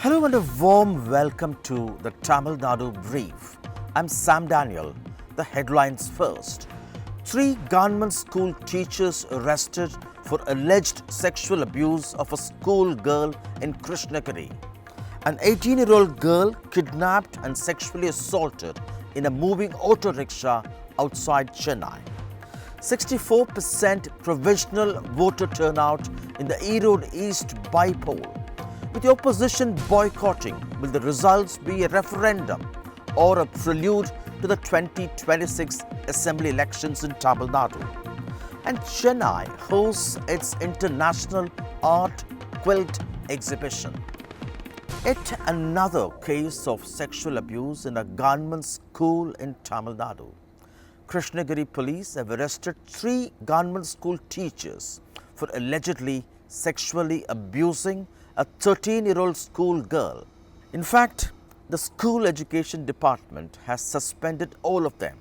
Hello and a warm welcome to the Tamil Nadu Brief. I'm Sam Daniel. The headlines first. 3 government school teachers arrested for alleged sexual abuse of a school girl in Krishnagiri. An 18-year-old girl kidnapped and sexually assaulted in a moving auto rickshaw outside Chennai. 64% provisional voter turnout in the Erode East Bye Poll. With the opposition boycotting, will the results be a referendum or a prelude to the 2026 assembly elections in Tamil Nadu? And Chennai hosts its international art quilt exhibition. Yet another case of sexual abuse in a government school in Tamil Nadu. Krishnagiri police have arrested 3 government school teachers for allegedly sexually abusing a 13-year-old school girl. In fact, the school education department has suspended all of them.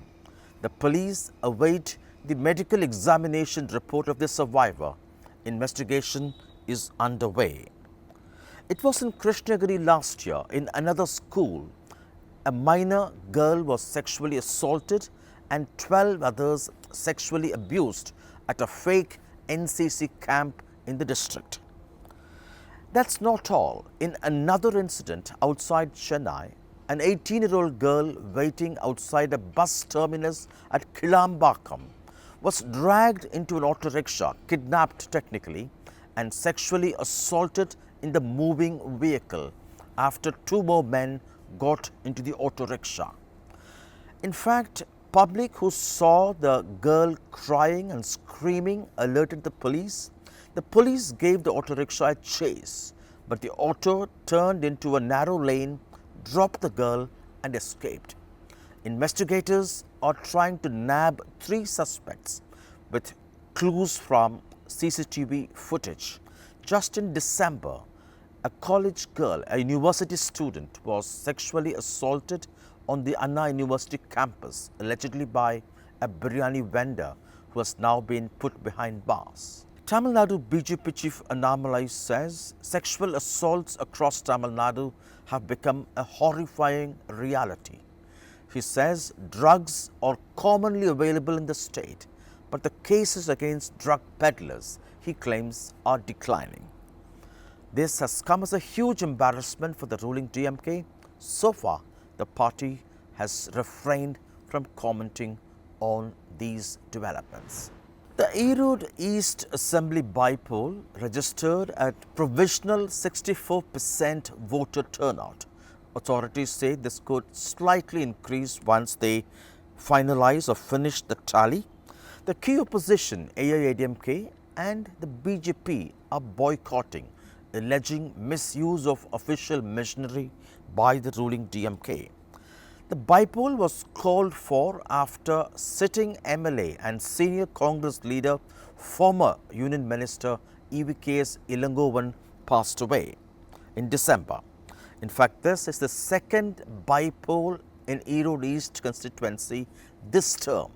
The police await the medical examination report of the survivor. Investigation is underway. It was in Krishnagiri last year in another school. A minor girl was sexually assaulted and 12 others sexually abused at a fake NCC camp in the district. That's not all. In another incident outside Chennai, an 18-year-old girl waiting outside a bus terminus at Kilambakam was dragged into an auto rickshaw, kidnapped technically, and sexually assaulted in the moving vehicle after 2 more men got into the auto rickshaw. In fact, public who saw the girl crying and screaming alerted the police. The police gave the auto rickshaw a chase, but the auto turned into a narrow lane, dropped the girl and escaped. Investigators are trying to nab 3 suspects with clues from CCTV footage. Just in December, a college girl, a university student, was sexually assaulted on the Anna University campus, allegedly by a biryani vendor who has now been put behind bars. Tamil Nadu BJP chief Annamalai says sexual assaults across Tamil Nadu have become a horrifying reality. He says drugs are commonly available in the state, but the cases against drug peddlers, he claims, are declining. This has come as a huge embarrassment for the ruling DMK. So far, the party has refrained from commenting on these developments. The Erode East Assembly Bye Poll registered at provisional 64% voter turnout. Authorities say this could slightly increase once they finalize or finish the tally. The key opposition, AIADMK and the BJP, are boycotting, alleging misuse of official machinery by the ruling DMK. The bye poll was called for after sitting MLA and senior Congress leader, former Union Minister EVK's Ilangovan, passed away in December. In fact, this is the second bye poll in Erode East constituency this term.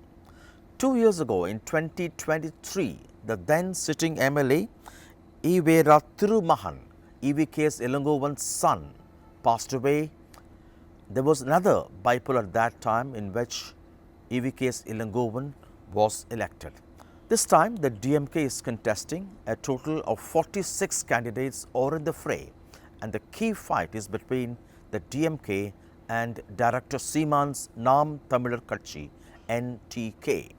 2 years ago, in 2023, the then sitting MLA Ivera Thirumahan, EVK's Ilangovan's son, passed away. There was another bye poll at that time in which EVK's Ilangovan was elected. This time, the DMK is contesting. A total of 46 candidates are in the fray, and the key fight is between the DMK and Director Seeman's Nam Tamilar Katchi, NTK.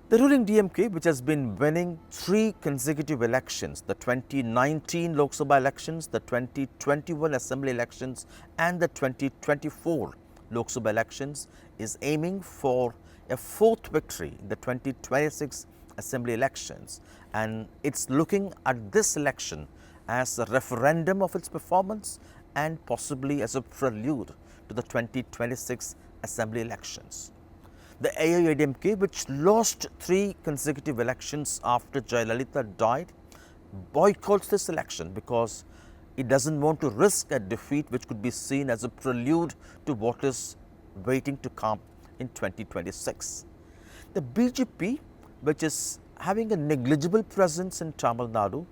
The ruling DMK, which has been winning 3 consecutive elections, the 2019 Lok Sabha elections, the 2021 Assembly elections and the 2024 Lok Sabha elections, is aiming for a 4th victory in the 2026 Assembly elections, and it's looking at this election as a referendum of its performance and possibly as a prelude to the 2026 Assembly elections. The AIADMK, which lost 3 consecutive elections after Jayalalitha died, boycotts this election because it doesn't want to risk a defeat which could be seen as a prelude to what is waiting to come in 2026. The BJP, which is having a negligible presence in Tamil Nadu,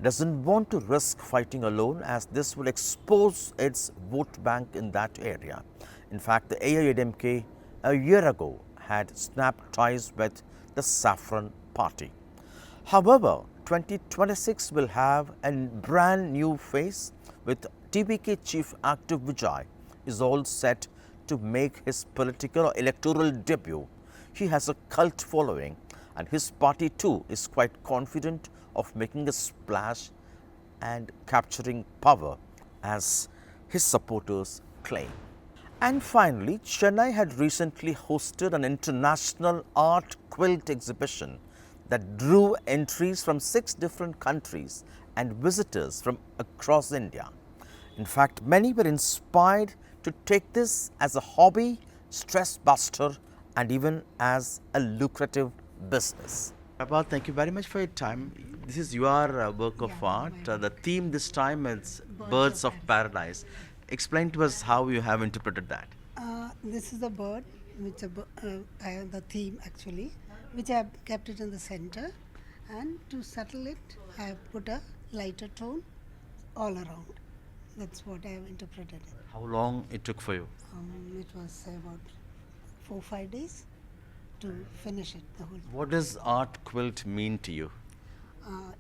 doesn't want to risk fighting alone, as this will expose its vote bank in that area. In fact, the AIADMK a year ago had snapped ties with the Saffron Party. However, 2026 will have a brand new face, with TPK chief active Vijay is all set to make his political or electoral debut. He has a cult following, and his party too is quite confident of making a splash and capturing power, as his supporters claim. And finally, Chennai had recently hosted an international art quilt exhibition that drew entries from 6 different countries and visitors from across India. In fact, many were inspired to take this as a hobby, stress buster, and even as a lucrative business. Prabhat, thank you very much for your time. This is your work of art. The theme this time is Birds of Paradise. Explain to us how you have interpreted that. This is a bird, which the theme actually, which I have kept it in the center, and to settle it, I have put a lighter tone all around. That's what I have interpreted it. How long it took for you? It was about 4-5 days to finish it, the whole. What does art quilt mean to you?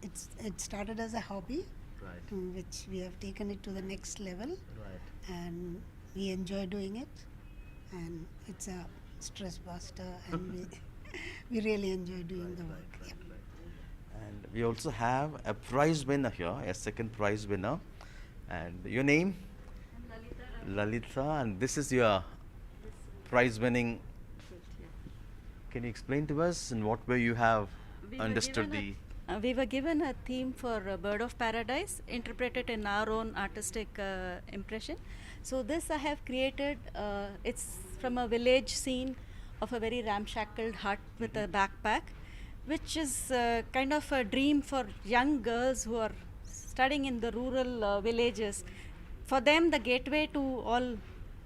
It started as a hobby, Right. which we have taken it to the next level, Right. and we enjoy doing it, and it's a stress buster, and we really enjoy doing the work. Yeah. And we also have a prize winner here, a second prize winner. And your name? Lalita, and this is your prize winning. Can you explain to us in what way you have understood the. We were given a theme for Bird of Paradise, interpreted in our own artistic impression. So this I have created, it's from a village scene of a very ramshackled hut with a backpack, which is kind of a dream for young girls who are studying in the rural villages. For them, the gateway to all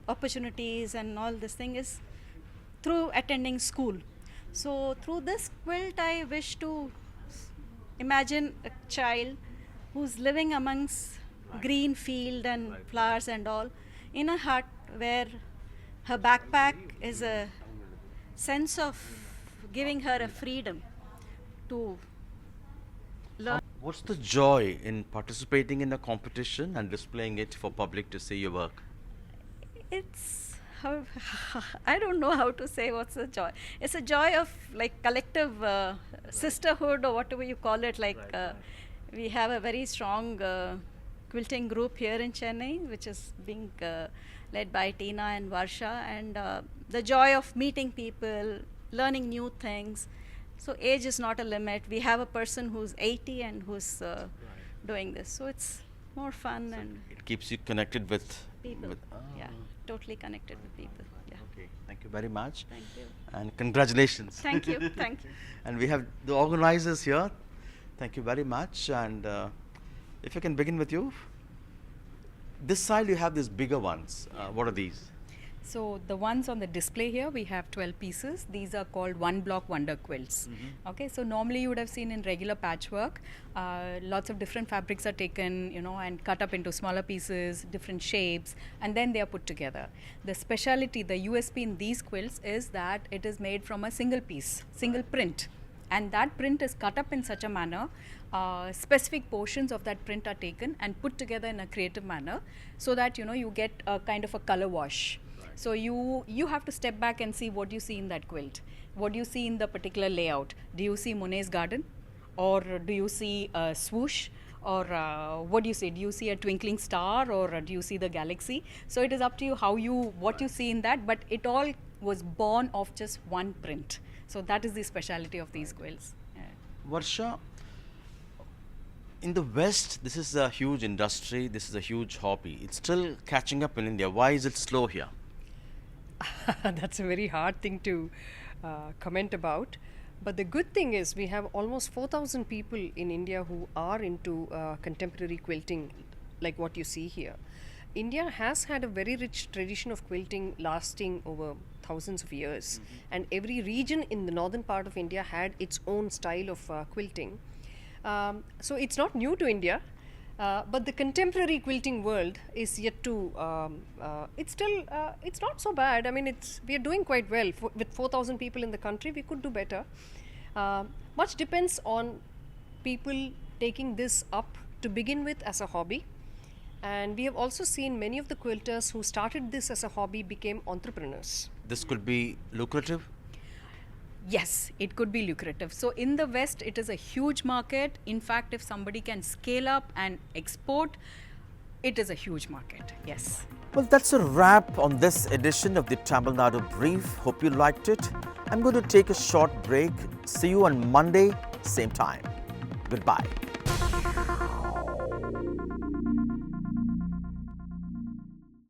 opportunities and all this thing is through attending school. So through this quilt, I wish to imagine a child who's living amongst green field and flowers and all, in a hut where her backpack is a sense of giving her a freedom to learn. What's the joy in participating in a competition and displaying it for public to see your work? It's how I don't know how to say what's the joy. It's a joy of like collective sisterhood, or whatever you call it. Like we have a very strong quilting group here in Chennai, which is being led by Tina and Varsha, and the joy of meeting people, learning new things. So age is not a limit. We have a person who's 80 and who's doing this. So it's more fun, and It keeps you connected with people. Yeah, totally connected with people. Yeah. Okay, thank you very much. Thank you. And congratulations. Thank you. Thank you. And we have the organizers here. Thank you very much. And if I can begin with you. This side you have these bigger ones. What are these? So the ones on the display here, we have 12 pieces. These are called one block wonder quilts. Okay, so normally you would have seen in regular patchwork, lots of different fabrics are taken, and cut up into smaller pieces, different shapes, and then they are put together. The speciality, the USP in these quilts is that it is made from a single piece, single print. And that print is cut up in such a manner, specific portions of that print are taken and put together in a creative manner, so that you get a kind of a color wash. So you have to step back and see what you see in that quilt. What do you see in the particular layout? Do you see Monet's garden? Or do you see a swoosh? Or what do you see? Do you see a twinkling star, or do you see the galaxy? So it is up to you what you see in that, but it all was born of just one print. So that is the speciality of these quilts. Yeah. Varsha, in the West, this is a huge industry, this is a huge hobby. It's still catching up in India. Why is it slow here? That's a very hard thing to comment about. But the good thing is we have almost 4,000 people in India who are into contemporary quilting, like what you see here. India has had a very rich tradition of quilting lasting over thousands of years. And every region in the northern part of India had its own style of quilting. So it's not new to India. But the contemporary quilting world is yet to, it's still, it's not so bad. I mean, we are doing quite well. With 4,000 people in the country, we could do better. Much depends on people taking this up to begin with as a hobby. And we have also seen many of the quilters who started this as a hobby became entrepreneurs. This could be lucrative? Yes, it could be lucrative. So in the West, it is a huge market. In fact, if somebody can scale up and export, it is a huge market. Yes. Well, that's a wrap on this edition of the Tamil Nadu Brief. Hope you liked it. I'm going to take a short break. See you on Monday, same time. Goodbye.